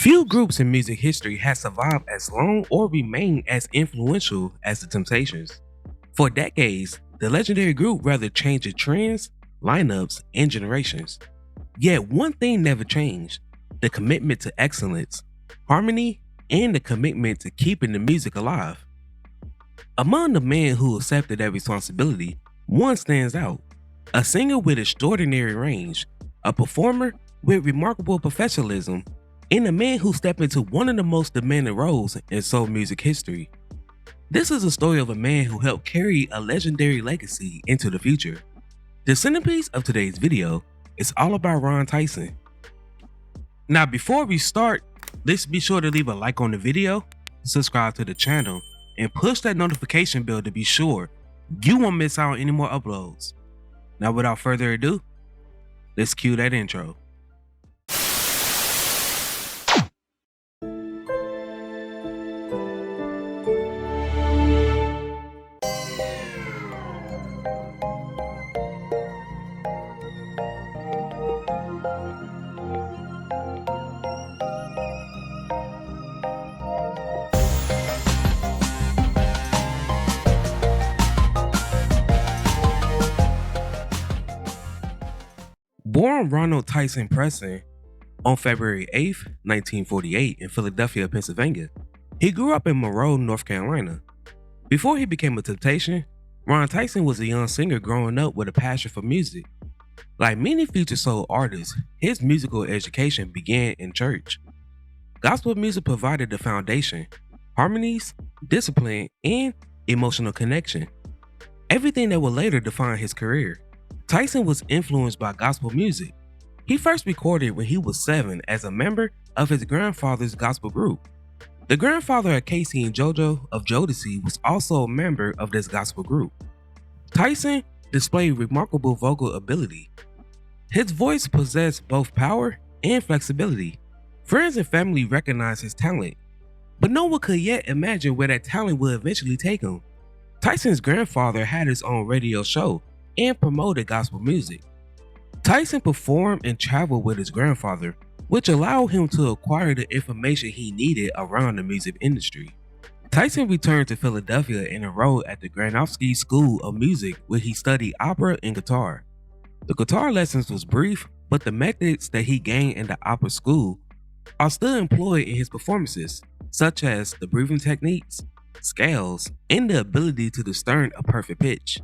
Few groups in music history have survived as long or remained as influential as the Temptations. For decades, the legendary group rather changed the trends, lineups, and generations. Yet one thing never changed: the commitment to excellence, harmony, and the commitment to keeping the music alive. Among the men who accepted that responsibility, one stands out: a singer with extraordinary range, a performer with remarkable professionalism, and a man who stepped into one of the most demanding roles in soul music history. This is a story of a man who helped carry a legendary legacy into the future. The centerpiece of today's video is all about Ron Tyson. Now before we start, let's be sure to leave a like on the video, subscribe to the channel, and push that notification bell to be sure you won't miss out on any more uploads. Now without further ado, let's cue that intro. Born Ronald Tyson Preston on February 8, 1948 in Philadelphia, Pennsylvania, he grew up in Monroe, North Carolina. Before he became a Temptation, Ron Tyson was a young singer growing up with a passion for music. Like many future soul artists, his musical education began in church. Gospel music provided the foundation, harmonies, discipline, and emotional connection, everything that would later define his career. Tyson was influenced by gospel music. He first recorded when he was 7 as a member of his grandfather's gospel group. The grandfather of Casey and JoJo of Jodeci was also a member of this gospel group. Tyson displayed remarkable vocal ability. His voice possessed both power and flexibility. Friends and family recognized his talent, but no one could yet imagine where that talent would eventually take him. Tyson's grandfather had his own radio show and promoted gospel music. Tyson performed and traveled with his grandfather, which allowed him to acquire the information he needed around the music industry. Tyson returned to Philadelphia and enrolled at the Granofsky School of Music, where he studied opera and guitar. The guitar lessons was brief, but the methods that he gained in the opera school are still employed in his performances, such as the breathing techniques, scales, and the ability to discern a perfect pitch.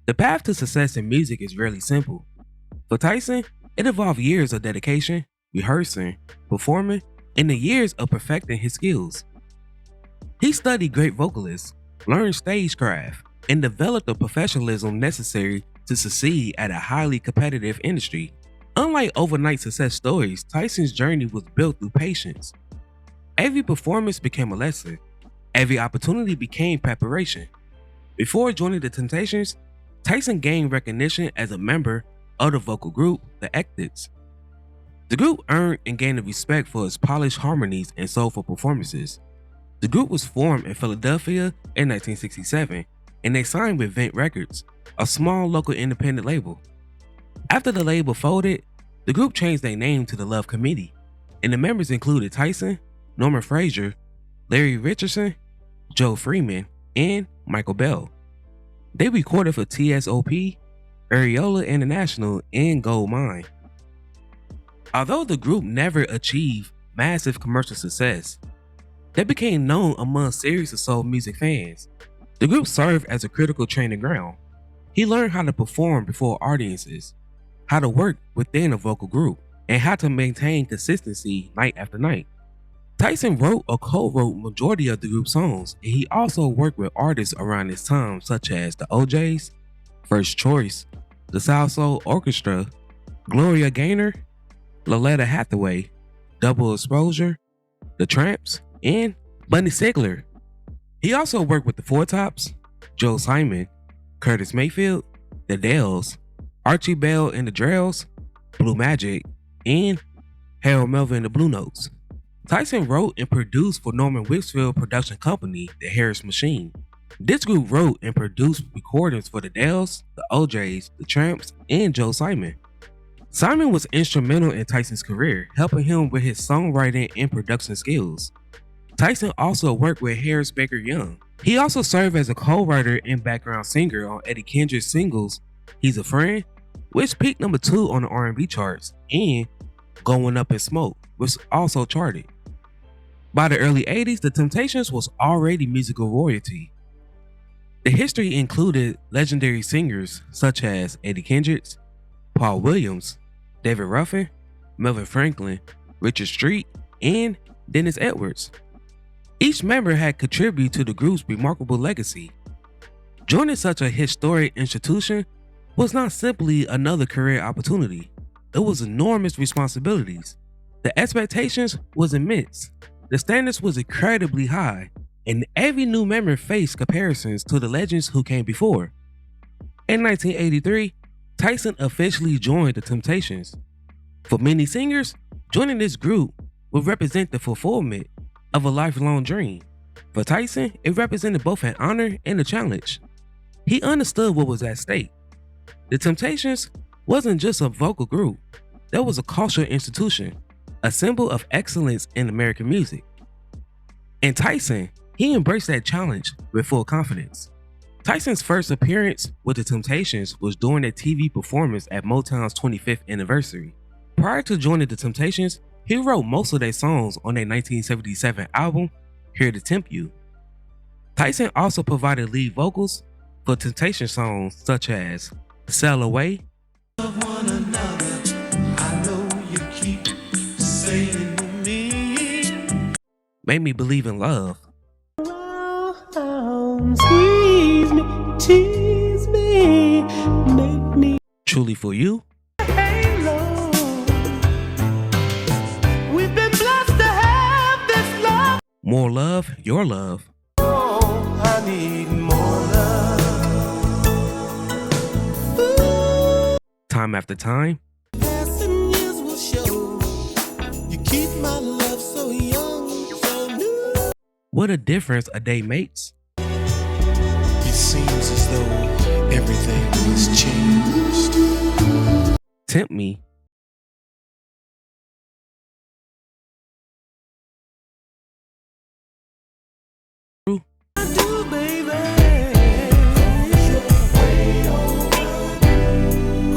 The path to success in music is really simple. For Tyson, it involved years of dedication, rehearsing, performing, and the years of perfecting his skills. He studied great vocalists, learned stagecraft, and developed the professionalism necessary to succeed at a highly competitive industry. Unlike overnight success stories, Tyson's journey was built through patience. Every performance became a lesson. Every opportunity became preparation. Before joining the Temptations, Tyson gained recognition as a member of the vocal group, the Ectics. The group earned and gained respect for its polished harmonies and soulful performances. The group was formed in Philadelphia in 1967, and they signed with Vent Records, a small local independent label. After the label folded, the group changed their name to the Love Committee, and the members included Tyson, Norman Frazier, Larry Richardson, Joe Freeman, and Michael Bell. They recorded for TSOP, Areola International, and Gold Mine. Although the group never achieved massive commercial success, they became known among series of soul music fans. The group served as a critical training ground. He learned how to perform before audiences, how to work within a vocal group, and how to maintain consistency night after night. Tyson wrote or co-wrote majority of the group's songs, and he also worked with artists around this time such as the OJs, First Choice, the South Soul Orchestra, Gloria Gaynor, Loletta Hathaway, Double Exposure, The Tramps, and Bunny Sigler. He also worked with the Four Tops, Joe Simon, Curtis Mayfield, The Dells, Archie Bell and the Drells, Blue Magic, and Harold Melvin and the Blue Notes. Tyson wrote and produced for Norman Whitfield production company, The Harris Machine. This group wrote and produced recordings for the Dells, the OJs, the Tramps, and Joe Simon. Simon was instrumental in Tyson's career, helping him with his songwriting and production skills. Tyson also worked with Harris Baker Young. He also served as a co-writer and background singer on Eddie Kendrick's singles He's a Friend, which peaked number 2 on the R&B charts, and Going Up in Smoke, which also charted. By the early 80s, the Temptations was already musical royalty. The history included legendary singers such as Eddie Kendrick, Paul Williams, David Ruffin, Melvin Franklin, Richard Street, and Dennis Edwards. Each member had contributed to the group's remarkable legacy. Joining such a historic institution was not simply another career opportunity, it was enormous responsibilities. The expectations was immense, the standards was incredibly high, and every new member faced comparisons to the legends who came before. In 1983, Tyson officially joined the Temptations. For many singers, joining this group would represent the fulfillment of a lifelong dream. For Tyson, it represented both an honor and a challenge. He understood what was at stake. The Temptations wasn't just a vocal group, there was a cultural institution, a symbol of excellence in American music. And Tyson, he embraced that challenge with full confidence. Tyson's first appearance with the Temptations was during a TV performance at MOTOWN's 25th anniversary. Prior to joining the Temptations, he wrote most of their songs on their 1977 album, Here to Tempt You. Tyson also provided lead vocals for Temptation songs such as Sail Away, Made Me Believe in Love, Squeeze me, tease me, make me Truly For You, halo. We've been blessed to have this love. More Love, Your Love, Oh, I need more love. Time After Time, Passing years will show. You keep my love so young, so new. What a Difference a Day Makes, It seems as though everything has changed. Tempt Me, I do, baby.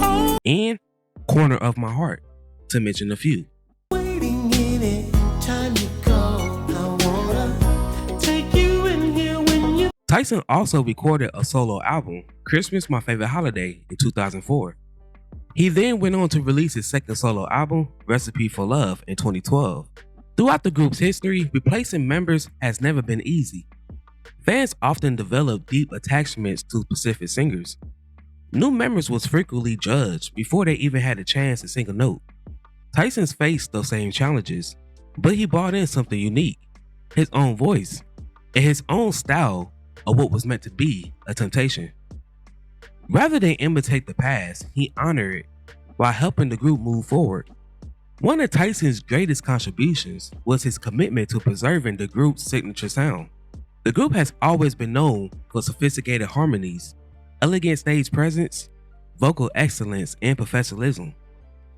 Oh, and Corner of My Heart, to mention a few. waiting any time you call. I wanna take you in here when you. Tyson also recorded a solo album, Christmas My Favorite Holiday, in 2004. He then went on to release his second solo album, Recipe for Love, in 2012. Throughout the group's history, replacing members has never been easy. Fans often develop deep attachments to specific singers. New members was frequently judged before they even had a chance to sing a note. Tyson's faced those same challenges, but he brought in something unique, his own voice, and his own style of what was meant to be a temptation. Rather than imitate the past, he honored it while helping the group move forward. One of Tyson's greatest contributions was his commitment to preserving the group's signature sound. The group has always been known for sophisticated harmonies, elegant stage presence, vocal excellence, and professionalism.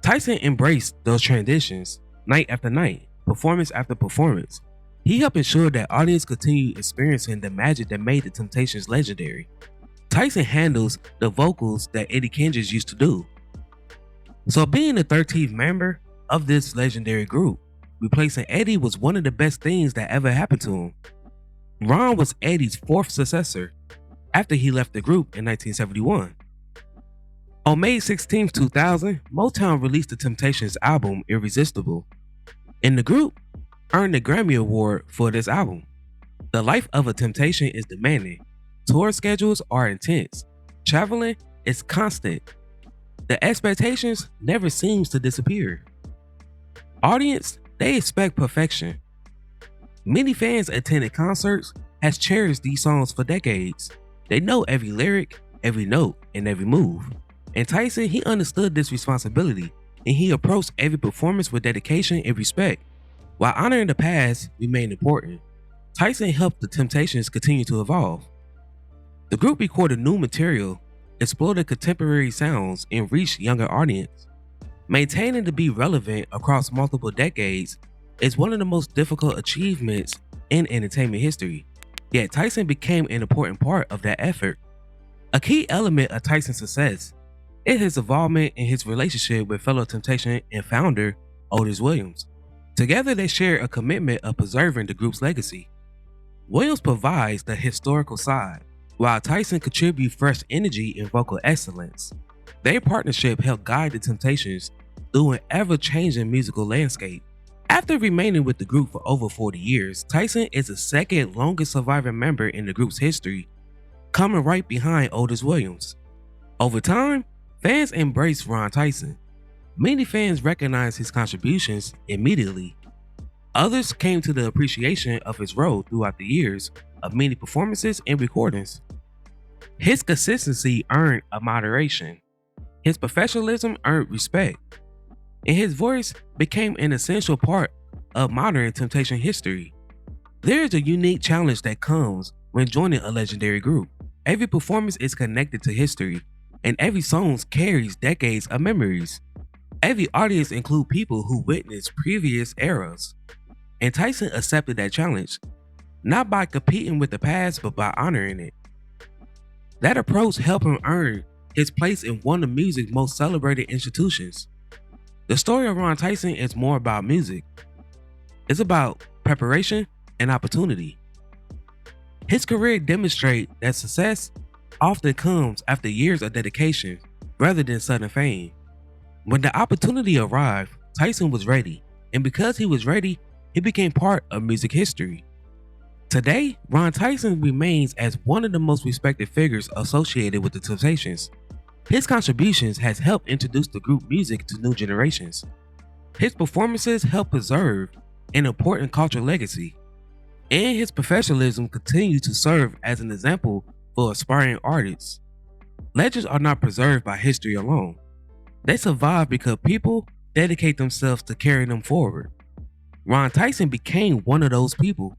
Tyson embraced those traditions night after night, performance after performance. He helped ensure that audience continued experiencing the magic that made the Temptations legendary. Tyson handles the vocals that Eddie Kendrick used to do. So being the 13th member of this legendary group, replacing Eddie was one of the best things that ever happened to him. Ron was Eddie's fourth successor after he left the group in 1971. On May 16, 2000, MOTOWN released the Temptations album Irresistible, and the group earned the Grammy Award for this album. The life of a Temptation is demanding. Tour schedules are intense. Traveling is constant. The expectations never seems to disappear. Audience, they expect perfection. Many fans attended concerts has cherished these songs for decades. They know every lyric, every note, and every move. And Tyson, he understood this responsibility, and he approached every performance with dedication and respect. While honoring the past remained important, Tyson helped the Temptations continue to evolve. The group recorded new material, explored contemporary sounds, and reached younger audience. Maintaining to be relevant across multiple decades is one of the most difficult achievements in entertainment history, yet Tyson became an important part of that effort. A key element of Tyson's success is his involvement in his relationship with fellow Temptation and founder Otis Williams. Together they share a commitment of preserving the group's legacy. Williams provides the historical side, while Tyson contributes fresh energy and vocal excellence. Their partnership helped guide the Temptations through an ever-changing musical landscape. After remaining with the group for over 40 years, Tyson is the second longest surviving member in the group's history, coming right behind Otis Williams. Over time, fans embraced Ron Tyson. Many fans recognized his contributions immediately. Others came to the appreciation of his role throughout the years of many performances and recordings. His consistency earned admiration. His professionalism earned respect, and his voice became an essential part of modern Temptation history. There is a unique challenge that comes when joining a legendary group. Every performance is connected to history, and every song carries decades of memories. Every audience includes people who witnessed previous eras, and Tyson accepted that challenge, not by competing with the past but by honoring it. That approach helped him earn his place in one of music's most celebrated institutions. The story of Ron Tyson is more about music. It's about preparation and opportunity. His career demonstrates that success often comes after years of dedication rather than sudden fame. When the opportunity arrived, Tyson was ready, and because he was ready, he became part of music history. Today, Ron Tyson remains as one of the most respected figures associated with the Temptations. His contributions has helped introduce the group music to new generations. His performances help preserve an important cultural legacy, and his professionalism continues to serve as an example for aspiring artists. Legends are not preserved by history alone. They survive because people dedicate themselves to carrying them forward. Ron Tyson became one of those people.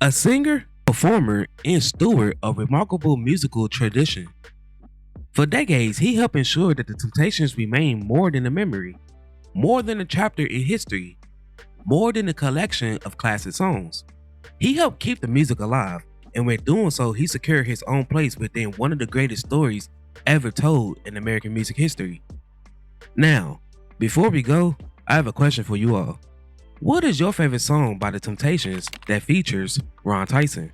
A singer, performer, and steward of remarkable musical tradition. For decades, he helped ensure that the Temptations remain more than a memory, more than a chapter in history, more than a collection of classic songs. He helped keep the music alive, and when doing so, he secured his own place within one of the greatest stories ever told in American music history. Now, before we go, I have a question for you all. What is your favorite song by the Temptations that features Ron Tyson?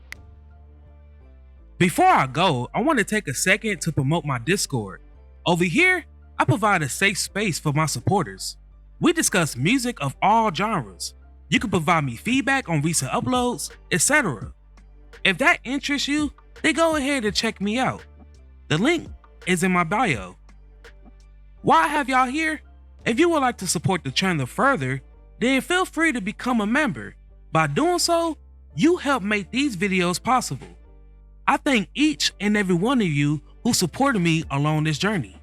Before I go, I want to take a second to promote my Discord. Over here, I provide a safe space for my supporters. We discuss music of all genres. You can provide me feedback on recent uploads, etc. If that interests you, then go ahead and check me out. The link is in my bio. While I have y'all here, if you would like to support the channel further, then feel free to become a member. By doing so, you help make these videos possible. I thank each and every one of you who supported me along this journey.